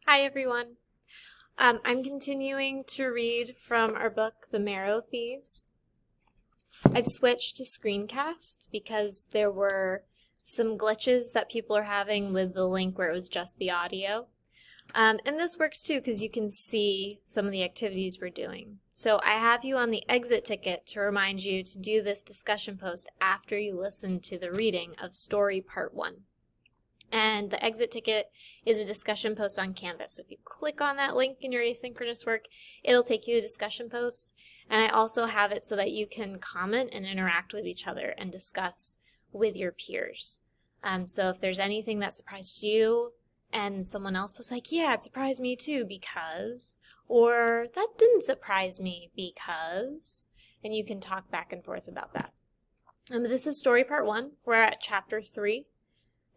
Hi, everyone. I'm continuing to read from our book, The Marrow Thieves. I've switched to screencast because there were some glitches that people are having with the link where it was just the audio. And this works too because you can see some of the activities we're doing. So I have you on the exit ticket to remind you to do this discussion post after you listen to the reading of Story Part 1. And the exit ticket is a discussion post on Canvas. So if you click on that link in your asynchronous work, it'll take you to the discussion post. And I also have it so that you can comment and interact with each other and discuss with your peers. So if there's anything that surprised you and someone else posts like, yeah, it surprised me too because, or that didn't surprise me because, and you can talk back and forth about that. This is story part 1. We're at chapter 3.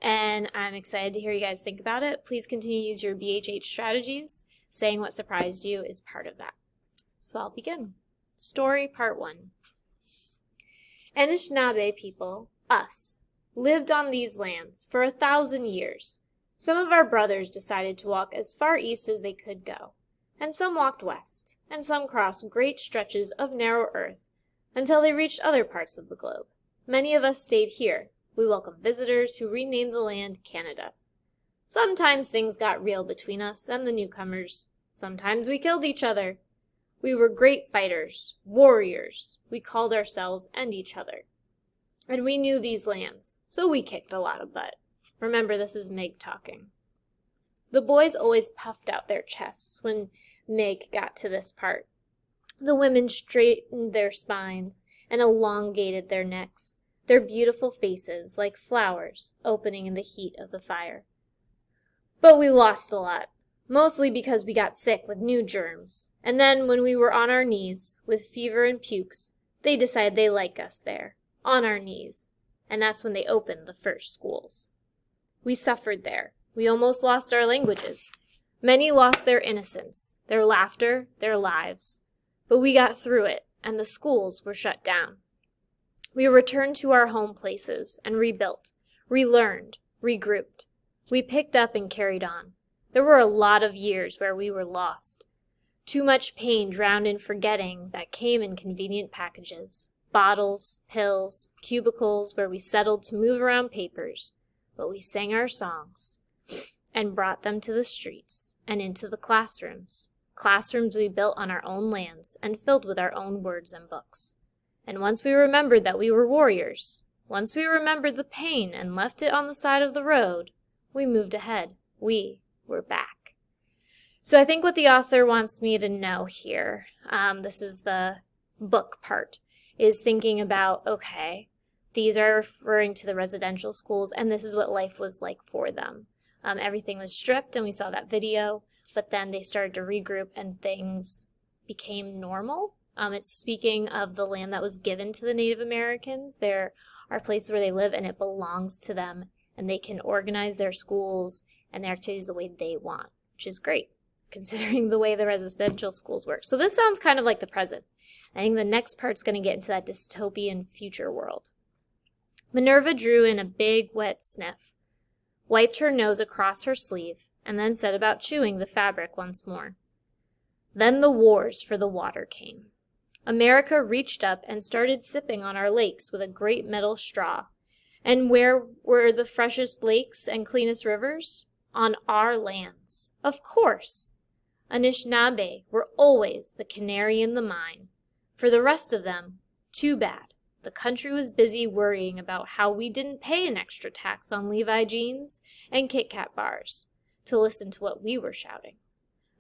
And I'm excited to hear you guys think about it. Please continue to use your BHH strategies. Saying what surprised you is part of that. So I'll begin. Story part 1. Anishinaabe people, us, lived on these lands for 1,000 years. Some of our brothers decided to walk as far east as they could go, and some walked west, and some crossed great stretches of narrow earth until they reached other parts of the globe. Many of us stayed here. We welcomed visitors who renamed the land Canada. Sometimes things got real between us and the newcomers. Sometimes we killed each other. We were great fighters, warriors. We called ourselves and each other. And we knew these lands, so we kicked a lot of butt. Remember, this is Meg talking. The boys always puffed out their chests when Meg got to this part. The women straightened their spines and elongated their necks, their beautiful faces like flowers opening in the heat of the fire. But we lost a lot, mostly because we got sick with new germs, and then when we were on our knees, with fever and pukes, they decided they liked us there, on our knees, and that's when they opened the first schools. We suffered there. We almost lost our languages. Many lost their innocence, their laughter, their lives. But we got through it, and the schools were shut down. We returned to our home places and rebuilt, relearned, regrouped. We picked up and carried on. There were a lot of years where we were lost. Too much pain drowned in forgetting that came in convenient packages. Bottles, pills, cubicles where we settled to move around papers. But we sang our songs and brought them to the streets and into the classrooms. Classrooms we built on our own lands and filled with our own words and books. And once we remembered that we were warriors, once we remembered the pain and left it on the side of the road, we moved ahead. We were back. So I think what the author wants me to know here, this is the book part, is thinking about, okay, these are referring to the residential schools, and this is what life was like for them. Everything was stripped, and we saw that video, but then they started to regroup, and things became normal. It's speaking of the land that was given to the Native Americans. There are places where they live and it belongs to them and they can organize their schools and their activities the way they want, which is great considering the way the residential schools work. So this sounds kind of like the present. I think the next part's going to get into that dystopian future world. Minerva drew in a big, wet sniff, wiped her nose across her sleeve, and then set about chewing the fabric once more. Then the wars for the water came. America reached up and started sipping on our lakes with a great metal straw. And where were the freshest lakes and cleanest rivers? On our lands. Of course. Anishinaabe were always the canary in the mine. For the rest of them, too bad. The country was busy worrying about how we didn't pay an extra tax on Levi jeans and Kit Kat bars to listen to what we were shouting.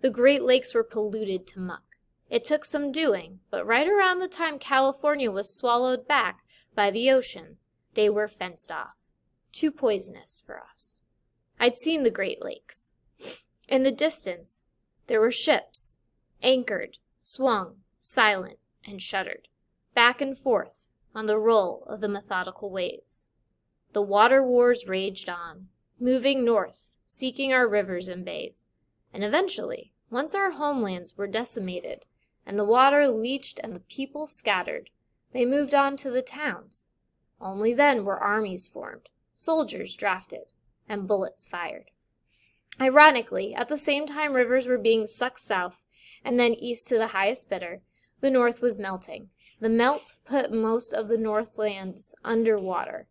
The Great Lakes were polluted to muck. It took some doing, but right around the time California was swallowed back by the ocean, they were fenced off. Too poisonous for us. I'd seen the Great Lakes. In the distance, there were ships, anchored, swung, silent, and shuttered, back and forth on the roll of the methodical waves. The water wars raged on, moving north, seeking our rivers and bays, and eventually, once our homelands were decimated, and the water leached and the people scattered, they moved on to the towns. Only then were armies formed, soldiers drafted, and bullets fired. Ironically, at the same time rivers were being sucked south and then east to the highest bidder, the north was melting. The melt put most of the northlands underwater,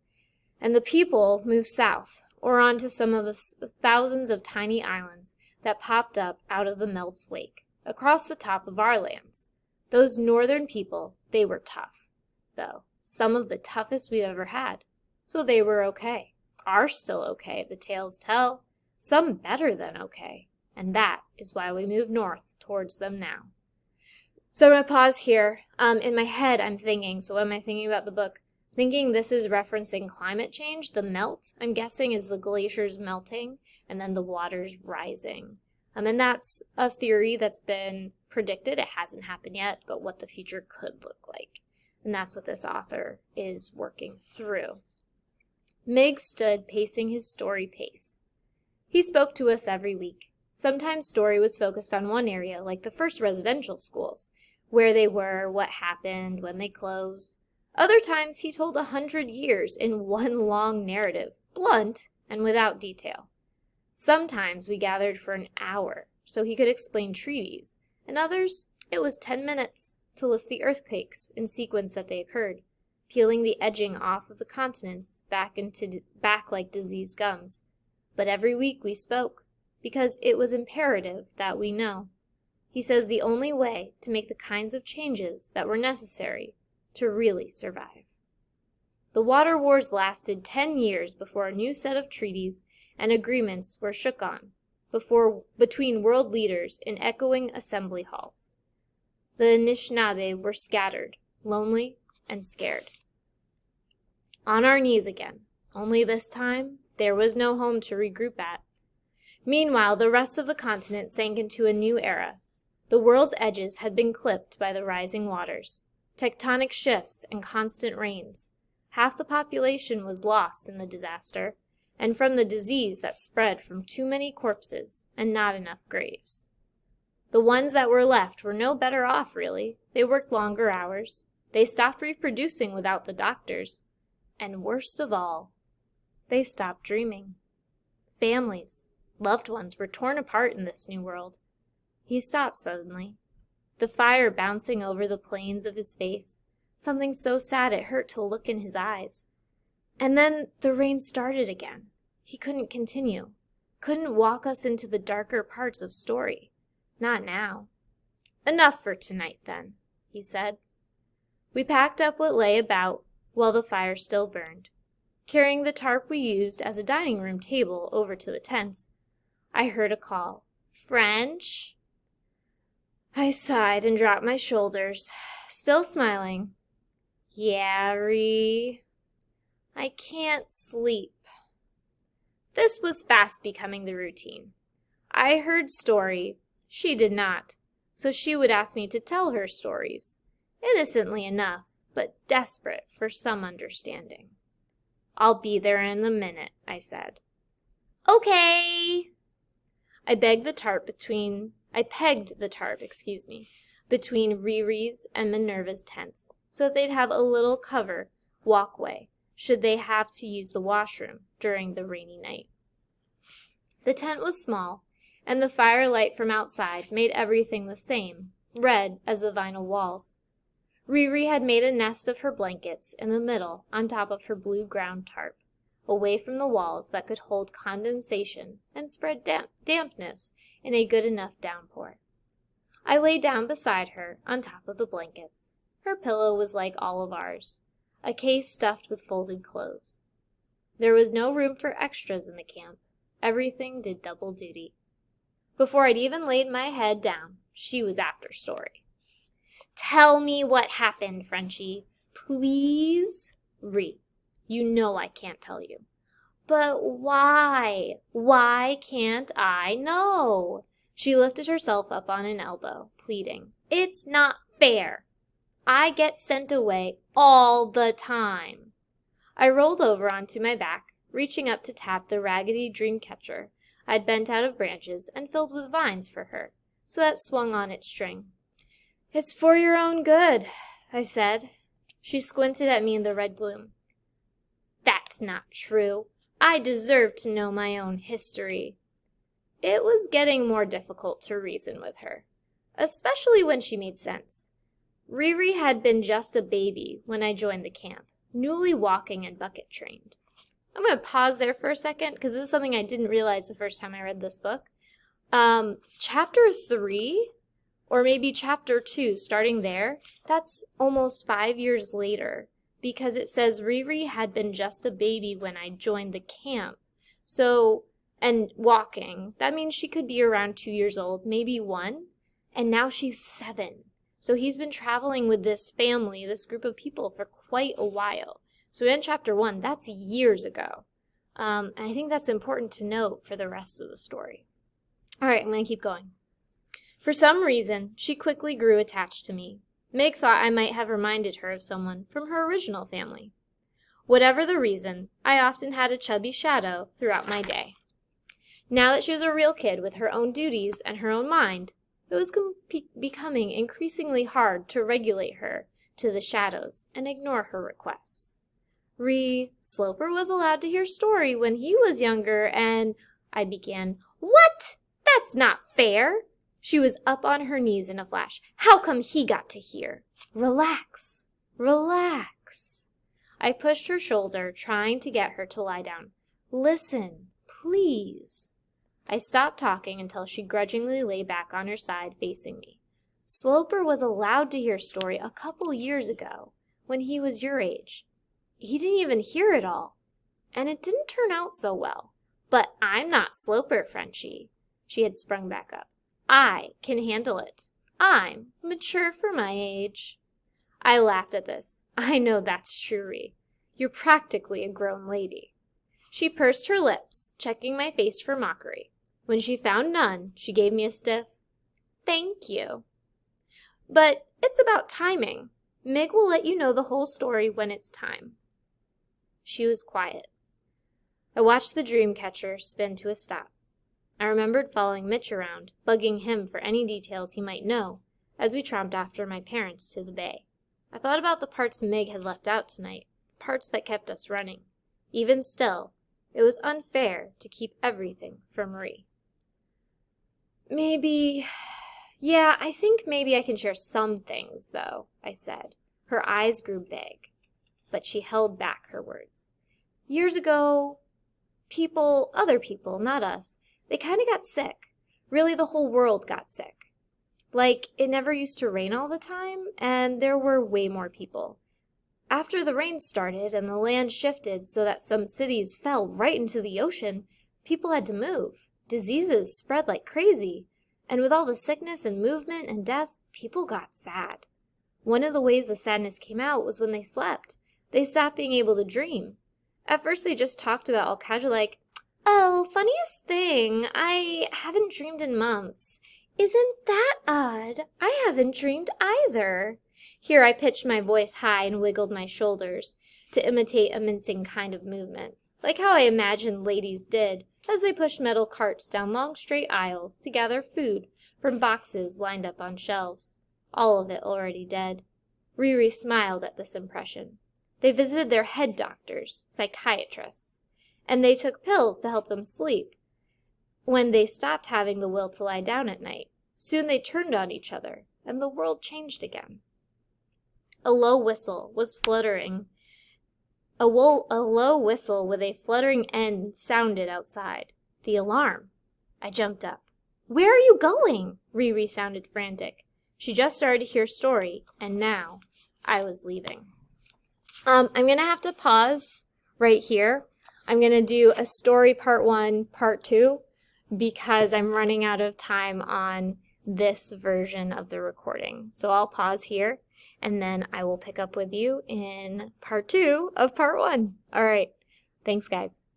and the people moved south, or onto some of the thousands of tiny islands that popped up out of the melt's wake, across the top of our lands. Those northern people, they were tough, though, some of the toughest we've ever had. So they were okay. Are still okay, the tales tell. Some better than okay. And that is why we move north towards them now. So I'm going to pause here. In my head, I'm thinking, so what am I thinking about the book? Thinking this is referencing climate change, the melt, I'm guessing, is the glaciers melting and then the waters rising. And that's a theory that's been predicted. It hasn't happened yet, but what the future could look like. And that's what this author is working through. Mig stood pacing his story pace. He spoke to us every week. Sometimes story was focused on one area, like the first residential schools, where they were, what happened, when they closed. Other times he told 100 years in one long narrative, blunt and without detail. Sometimes we gathered for an hour so he could explain treaties, and others it was 10 minutes to list the earthquakes in sequence that they occurred, peeling the edging off of the continents back like diseased gums. But every week we spoke, because it was imperative that we know. He says the only way to make the kinds of changes that were necessary to really survive. The water wars lasted 10 years before a new set of treaties and agreements were shook on, between world leaders in echoing assembly halls. The Anishinaabe were scattered, lonely, and scared. On our knees again, only this time there was no home to regroup at. Meanwhile, the rest of the continent sank into a new era. The world's edges had been clipped by the rising waters, tectonic shifts and constant rains. Half the population was lost in the disaster, and from the disease that spread from too many corpses and not enough graves. The ones that were left were no better off, really. They worked longer hours. They stopped reproducing without the doctors. And worst of all, they stopped dreaming. Families, loved ones were torn apart in this new world. He stopped suddenly, the fire bouncing over the planes of his face, something so sad it hurt to look in his eyes. And then the rain started again. He couldn't continue, couldn't walk us into the darker parts of story. Not now. Enough for tonight, then, he said. We packed up what lay about while the fire still burned. Carrying the tarp we used as a dining room table over to the tents, I heard a call. French? I sighed and dropped my shoulders, still smiling. Yeah, Ree. I can't sleep. This was fast becoming the routine. I heard story. She did not, so she would ask me to tell her stories, innocently enough, but desperate for some understanding. I'll be there in a minute, I said. Okay. I pegged the tarp between Riri's and Minerva's tents, so that they'd have a little cover walkway should they have to use the washroom during the rainy night. The tent was small, and the firelight from outside made everything the same, red as the vinyl walls. Riri had made a nest of her blankets in the middle on top of her blue ground tarp, away from the walls that could hold condensation and spread dampness in a good enough downpour. I lay down beside her on top of the blankets. Her pillow was like all of ours, a case stuffed with folded clothes. There was no room for extras in the camp. Everything did double duty. Before I'd even laid my head down, she was after story. Tell me what happened, Frenchie. Please? Ree, you know I can't tell you. But why? Why can't I know? She lifted herself up on an elbow, pleading. It's not fair. I get sent away all the time. I rolled over onto my back, reaching up to tap the raggedy dream catcher I'd bent out of branches and filled with vines for her, so that swung on its string. It's for your own good, I said. She squinted at me in the red gloom. That's not true. I deserve to know my own history. it was getting more difficult to reason with her, especially when she made sense. Riri had been just a baby when I joined the camp, newly walking and bucket trained. I'm going to pause there for a second because this is something I didn't realize the first time I read this book. Chapter 3, or maybe chapter 2, starting there, that's almost 5 years later because it says Riri had been just a baby when I joined the camp. So, and walking, that means she could be around 2 years old, maybe 1, and now she's 7. So he's been traveling with this family, this group of people, for quite a while. So in chapter 1, that's years ago. And I think that's important to note for the rest of the story. All right, I'm going to keep going. For some reason, she quickly grew attached to me. Meg thought I might have reminded her of someone from her original family. Whatever the reason, I often had a chubby shadow throughout my day. Now that she was a real kid with her own duties and her own mind, it was becoming increasingly hard to regulate her to the shadows and ignore her requests. Sloper was allowed to hear story when he was younger and I began, "What? That's not fair." She was up on her knees in a flash. "How come he got to hear?" "Relax, relax." I pushed her shoulder, trying to get her to lie down. "Listen, please." I stopped talking until she grudgingly lay back on her side, facing me. "Sloper was allowed to hear story a couple years ago, when he was your age. He didn't even hear it all, and it didn't turn out so well. But I'm not Sloper, Frenchie." She had sprung back up. "I can handle it. I'm mature for my age." I laughed at this. "I know that's true, Ree. You're practically a grown lady." She pursed her lips, checking my face for mockery. When she found none, she gave me a stiff, "Thank you." "But it's about timing. Meg will let you know the whole story when it's time." She was quiet. I watched the dream catcher spin to a stop. I remembered following Mitch around, bugging him for any details he might know, as we tromped after my parents to the bay. I thought about the parts Meg had left out tonight, the parts that kept us running. Even still, it was unfair to keep everything from Marie. I think maybe I can share some things, though," I said. Her eyes grew big, but she held back her words. "Years ago, other people, not us, they kind of got sick. Really, the whole world got sick. Like, it never used to rain all the time, and there were way more people. After the rain started and the land shifted so that some cities fell right into the ocean, people had to move. Diseases spread like crazy, and with all the sickness and movement and death, people got sad. One of the ways the sadness came out was when they slept. They stopped being able to dream. At first they just talked about all casual like, 'Oh, funniest thing, I haven't dreamed in months. Isn't that odd? I haven't dreamed either.' Here I pitched my voice high and wiggled my shoulders to imitate a mincing kind of movement, like how I imagined ladies did as they pushed metal carts down long straight aisles to gather food from boxes lined up on shelves, all of it already dead. Riri smiled at this impression. They visited their head doctors, psychiatrists, and they took pills to help them sleep when they stopped having the will to lie down at night. Soon they turned on each other, and the world changed again." A low whistle was fluttering. A low whistle with a fluttering end sounded outside. The alarm. I jumped up. "Where are you going?" Riri sounded frantic. She just started to hear story, and now I was leaving. I'm going to have to pause right here. I'm going to do a story part 1, part 2, because I'm running out of time on this version of the recording. So I'll pause here, and then I will pick up with you in part 2 of part 1. All right. Thanks, guys.